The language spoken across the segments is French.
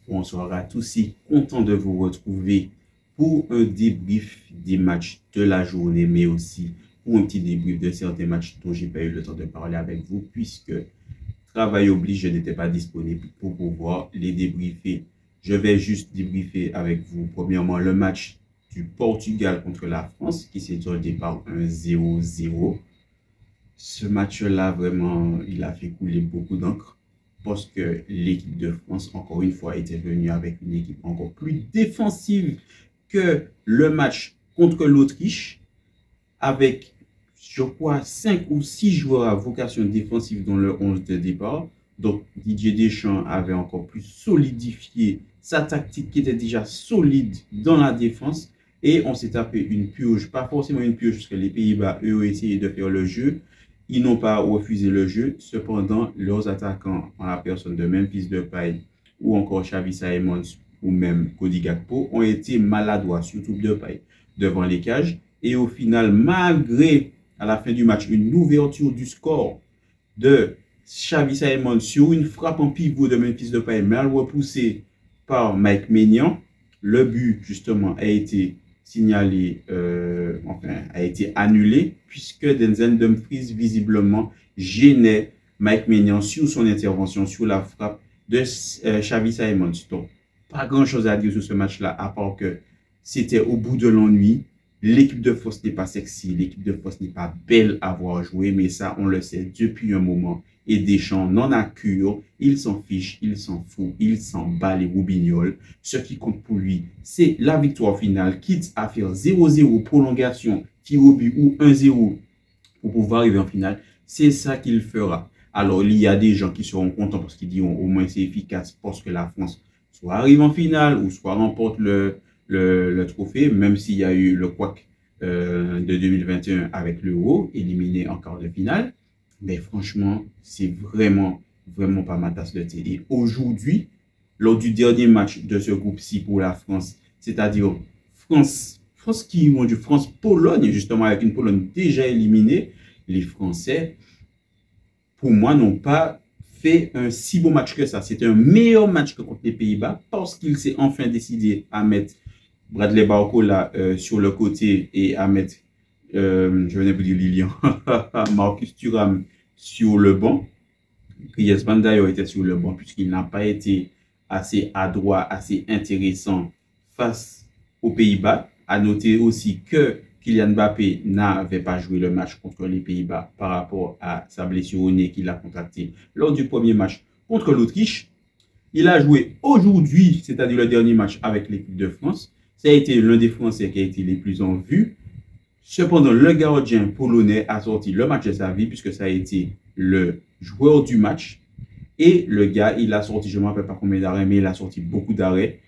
Bonsoir à tous et content de vous retrouver pour un débrief des matchs de la journée, mais aussi pour un petit débrief de certains matchs dont j'ai pas eu le temps de parler avec vous, puisque travail oblige, je n'étais pas disponible pour pouvoir les débriefer. Je vais juste débriefer avec vous, premièrement, le match du Portugal contre la France, qui s'est soldé par un 0-0. Ce match-là, vraiment, il a fait couler beaucoup d'encre, parce que l'équipe de France, encore une fois, était venue avec une équipe encore plus défensive que le match contre l'Autriche, avec, je crois, 5 ou 6 joueurs à vocation défensive dans le 11 de départ. Donc, Didier Deschamps avait encore plus solidifié sa tactique qui était déjà solide dans la défense. Et on s'est tapé une purge, pas forcément une purge, parce que les Pays-Bas, eux, ont essayé de faire le jeu. Ils n'ont pas refusé le jeu. Cependant, leurs attaquants, en la personne de Memphis Depay ou encore Xavi Simons ou même Cody Gakpo, ont été maladroits, surtout Depay, devant les cages. Et au final, malgré, à la fin du match, une ouverture du score de Xavi Simons sur une frappe en pivot de Memphis Depay, mal repoussée par Mike Maignan, le but, justement, a été signalé, a été annulé, puisque Denzel Dumfries, visiblement, gênait Mike Maignan sur son intervention, sur la frappe de Xavi Simons. Donc, pas grand-chose à dire sur ce match-là, à part que c'était au bout de l'ennui. L'équipe de France n'est pas sexy, l'équipe de France n'est pas belle à voir jouer, mais ça, on le sait depuis un moment. Et Deschamps n'en a cure, il s'en fiche, il s'en fout, il s'en bat les roubignoles. Ce qui compte pour lui, c'est la victoire finale, quitte à faire 0-0, prolongation, tir au but ou 1-0 pour pouvoir arriver en finale. C'est ça qu'il fera. Alors, il y a des gens qui seront contents parce qu'ils diront au moins c'est efficace parce que la France soit arrive en finale ou soit remporte le trophée, même s'il y a eu le couac de 2021 avec l'Euro, éliminé en quart de finale. Mais franchement, c'est vraiment pas ma tasse de thé. Et aujourd'hui, lors du dernier match de ce groupe-ci pour la France, c'est-à-dire France-Pologne, justement avec une Pologne déjà éliminée, les Français, pour moi, n'ont pas fait un si beau match que ça. C'était un meilleur match que contre les Pays-Bas parce qu'il s'est enfin décidé à mettre Bradley Barcola sur le côté et à mettre je venais vous dire Lilian, Marcus Thuram sur le banc. Griezmann d'ailleurs était sur le banc puisqu'il n'a pas été assez adroit, assez intéressant face aux Pays-Bas. À noter aussi que Kylian Mbappé n'avait pas joué le match contre les Pays-Bas par rapport à sa blessure au nez qu'il a contractée lors du premier match contre l'Autriche. Il a joué aujourd'hui, c'est-à-dire le dernier match avec l'équipe de France. Ça a été l'un des Français qui a été les plus en vue. Cependant, le gardien polonais a sorti le match de sa vie puisque ça a été le joueur du match. Et le gars, il a sorti, je ne me rappelle pas combien d'arrêts, mais il a sorti beaucoup d'arrêts.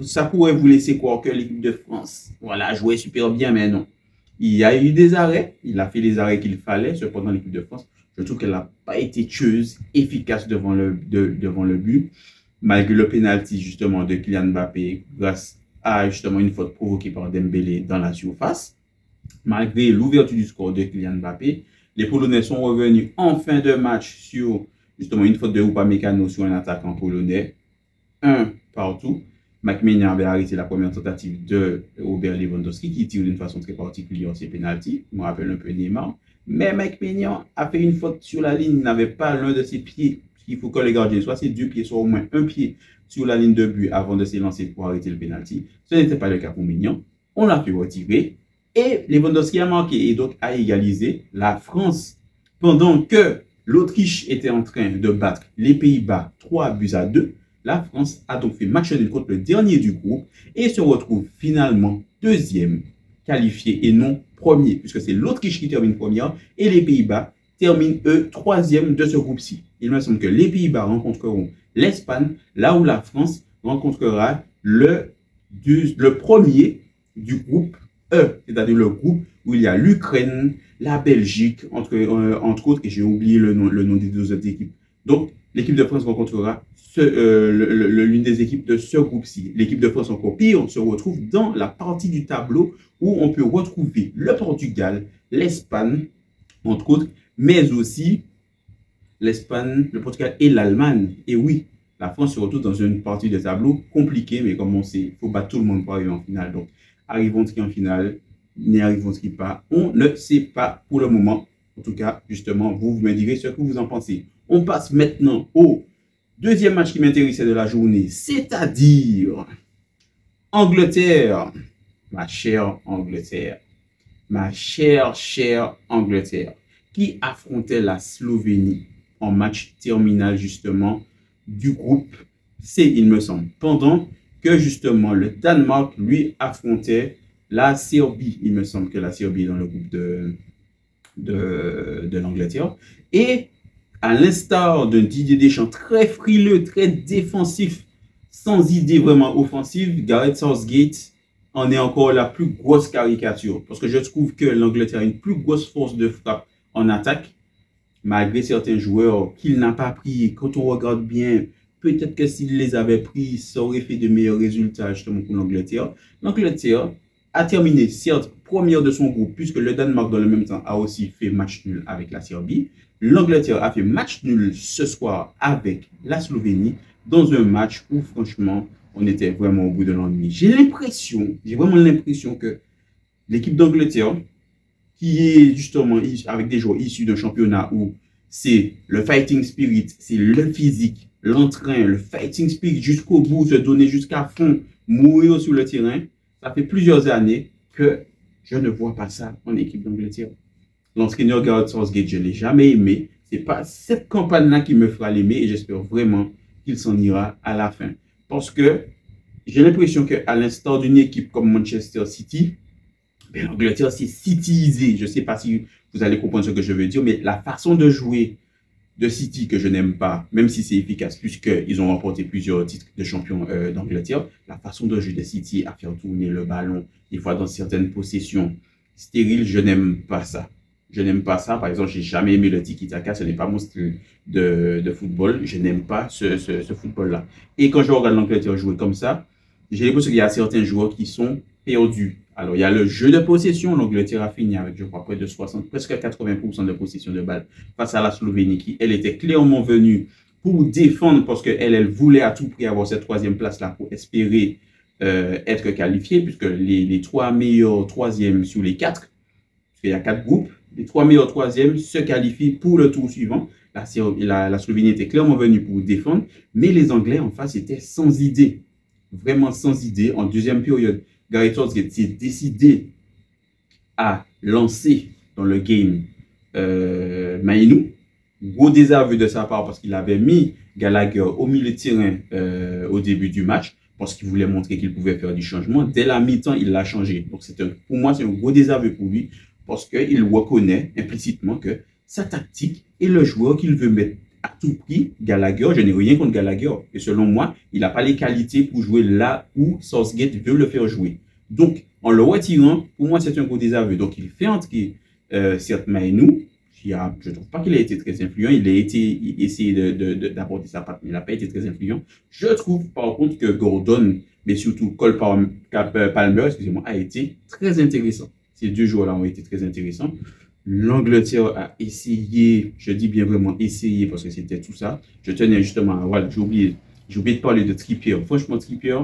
Ça pourrait vous laisser croire que l'équipe de France, voilà, jouait super bien, mais non. Il y a eu des arrêts, il a fait les arrêts qu'il fallait. Cependant, l'équipe de France, je trouve qu'elle n'a pas été tueuse, efficace devant le but, malgré le pénalty justement de Kylian Mbappé, grâce à justement une faute provoquée par Dembélé dans la surface. Malgré l'ouverture du score de Kylian Mbappé, les Polonais sont revenus en fin de match sur justement une faute de Upamecano sur un attaquant polonais. Un partout. Mike Maignan avait arrêté la première tentative de Robert Lewandowski qui tire d'une façon très particulière ses pénaltys. Je me rappelle un peu Neymar. Mais Mike Maignan a fait une faute sur la ligne, il n'avait pas l'un de ses pieds. Il faut que les gardiens soit ses deux pieds, soit au moins un pied sur la ligne de but avant de s'élancer pour arrêter le pénalty. Ce n'était pas le cas pour Maignan. On l'a fait retirer et Lewandowski a marqué et donc a égalisé la France. Pendant que l'Autriche était en train de battre les Pays-Bas 3-2, la France a donc fait match nul contre le dernier du groupe et se retrouve finalement deuxième qualifié et non premier, puisque c'est l'Autriche qui termine première et les Pays-Bas terminent eux troisième de ce groupe-ci. Il me semble que les Pays-Bas rencontreront l'Espagne, là où la France rencontrera le premier du groupe E, c'est-à-dire le groupe où il y a l'Ukraine, la Belgique, entre autres, et j'ai oublié le nom des deux autres équipes. Donc, l'équipe de France rencontrera l'une des équipes de ce groupe-ci. L'équipe de France, encore pire, se retrouve dans la partie du tableau où on peut retrouver le Portugal, l'Espagne, entre autres, mais aussi l'Espagne, le Portugal et l'Allemagne. Et oui, La France se retrouve dans une partie de tableau compliquée, mais comme on sait, il faut battre tout le monde pour arriver en finale. Donc, arrivons-ils en finale, n'y arrivons-ils pas? On ne sait pas pour le moment. En tout cas, justement, vous me direz ce que vous en pensez. On passe maintenant au deuxième match qui m'intéressait de la journée, c'est-à-dire Angleterre. Ma chère Angleterre. Ma chère Angleterre, qui affrontait la Slovénie en match terminal, justement, du groupe C, il me semble. Pendant que, justement, le Danemark, lui, affrontait la Serbie. Il me semble que la Serbie est dans le groupe de l'Angleterre. Et à l'instar d'un Didier Deschamps très frileux, très défensif, sans idée vraiment offensive, Gareth Southgate en est encore la plus grosse caricature. Parce que je trouve que l'Angleterre a une plus grosse force de frappe en attaque, malgré certains joueurs qu'il n'a pas pris. Quand on regarde bien, peut-être que s'il les avait pris, ça aurait fait de meilleurs résultats justement pour l'Angleterre. L'Angleterre a terminé, certes, première de son groupe, puisque le Danemark, dans le même temps, a aussi fait match nul avec la Serbie. L'Angleterre a fait match nul ce soir avec la Slovénie, dans un match où, franchement, on était vraiment au bout de l'ennui. J'ai vraiment l'impression que l'équipe d'Angleterre, qui est justement avec des joueurs issus d'un championnat où c'est le fighting spirit, c'est le physique, l'entrain, le fighting spirit jusqu'au bout, se donner jusqu'à fond, mourir sur le terrain, ça fait plusieurs années que je ne vois pas ça en équipe d'Angleterre. L'entraîneur Gareth Southgate, je ne l'ai jamais aimé. Ce n'est pas cette campagne-là qui me fera l'aimer et j'espère vraiment qu'il s'en ira à la fin. Parce que j'ai l'impression qu'à l'instar d'une équipe comme Manchester City, l'Angleterre s'est cityisée. Je ne sais pas si vous allez comprendre ce que je veux dire, mais la façon de jouer de City que je n'aime pas, même si c'est efficace, puisqu'ils ont remporté plusieurs titres de champion d'Angleterre, la façon de jouer de City à faire tourner le ballon, des fois dans certaines possessions stériles, je n'aime pas ça. Je n'aime pas ça. Par exemple, je n'ai jamais aimé le tiki-taka. Ce n'est pas mon style de football. Je n'aime pas ce football-là. Et quand je regarde l'Angleterre jouer comme ça, j'ai l'impression qu'il y a certains joueurs qui sont perdus. Alors, il y a le jeu de possession. L'Angleterre a fini avec, je crois, près de 60, presque 80% de possession de balle face à la Slovénie, qui, elle, était clairement venue pour défendre parce qu'elle voulait à tout prix avoir cette troisième place-là pour espérer être qualifiée, puisque les trois meilleurs troisièmes sur les quatre, puisqu'il y a 4 groupes, les 3 meilleurs troisièmes se qualifient pour le tour suivant. La Slovénie était clairement venue pour défendre, mais les Anglais en face étaient sans idée. Vraiment sans idée. En deuxième période, Gareth Southgate s'est décidé à lancer dans le game Mainoo. Gros désaveu de sa part parce qu'il avait mis Gallagher au milieu de terrain au début du match parce qu'il voulait montrer qu'il pouvait faire du changement. Dès la mi-temps, il l'a changé. Donc, pour moi, c'est un gros désaveu pour lui parce qu'il reconnaît implicitement que sa tactique est le joueur qu'il veut mettre à tout prix. Gallagher, je n'ai rien contre Gallagher. Et selon moi, il n'a pas les qualités pour jouer là où Southgate veut le faire jouer. Donc, en le retirant, pour moi, c'est un gros désaveu. Donc, il fait entrer certes Mainoo. Je ne trouve pas qu'il a été très influent. Il a essayé d'apporter sa patte, mais il n'a pas été très influent. Je trouve par contre que Gordon, mais surtout Cole Palmer, excusez-moi, a été très intéressant. Ces deux joueurs-là ont été très intéressants. L'Angleterre a essayé, je dis bien vraiment essayé parce que c'était tout ça. Je tenais justement à, voilà, j'ai oublié de parler de Trippier. Franchement, Trippier,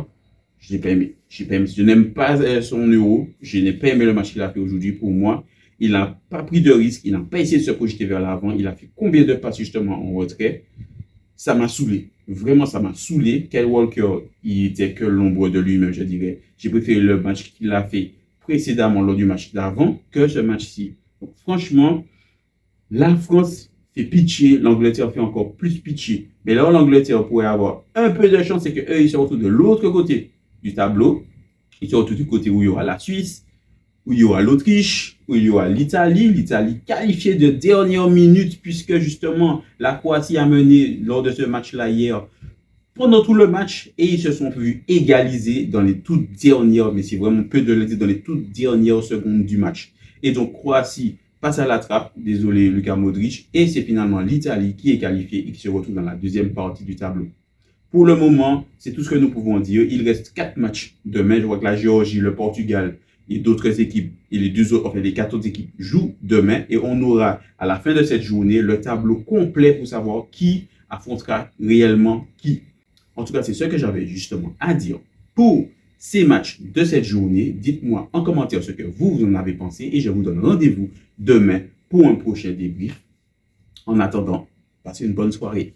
je n'ai pas aimé. Je n'aime pas son Euro. Je n'ai pas aimé le match qu'il a fait aujourd'hui pour moi. Il n'a pas pris de risque, il n'a pas essayé de se projeter vers l'avant. Il a fait combien de passes justement en retrait? Ça m'a saoulé. Vraiment, ça m'a saoulé. Kyle Walker, il était que l'ombre de lui-même, je dirais. J'ai préféré le match qu'il a fait précédemment lors du match d'avant que ce match-ci. Donc, franchement, la France fait pitié, l'Angleterre fait encore plus pitié. Mais là, l'Angleterre pourrait avoir un peu de chance, c'est qu'eux, ils se retrouvent de l'autre côté du tableau. Ils se retrouvent du côté où il y aura la Suisse, où il y aura l'Autriche, où il y aura l'Italie. L'Italie qualifiée de dernière minute, puisque justement, la Croatie a mené lors de ce match-là hier pendant tout le match et ils se sont vus égaliser dans les toutes dernières, mais c'est vraiment peu de le dire, dans les toutes dernières secondes du match. Et donc, Croatie passe à la trappe, désolé Luka Modric, et c'est finalement l'Italie qui est qualifiée et qui se retrouve dans la deuxième partie du tableau. Pour le moment, c'est tout ce que nous pouvons dire. Il reste 4 matchs demain. Je vois que la Géorgie, le Portugal et d'autres équipes, et les 4 autres équipes jouent demain. Et on aura, à la fin de cette journée, le tableau complet pour savoir qui affrontera réellement qui. En tout cas, c'est ce que j'avais justement à dire pour ces matchs de cette journée. Dites-moi en commentaire ce que vous en avez pensé et je vous donne rendez-vous demain pour un prochain débrief. En attendant, passez une bonne soirée.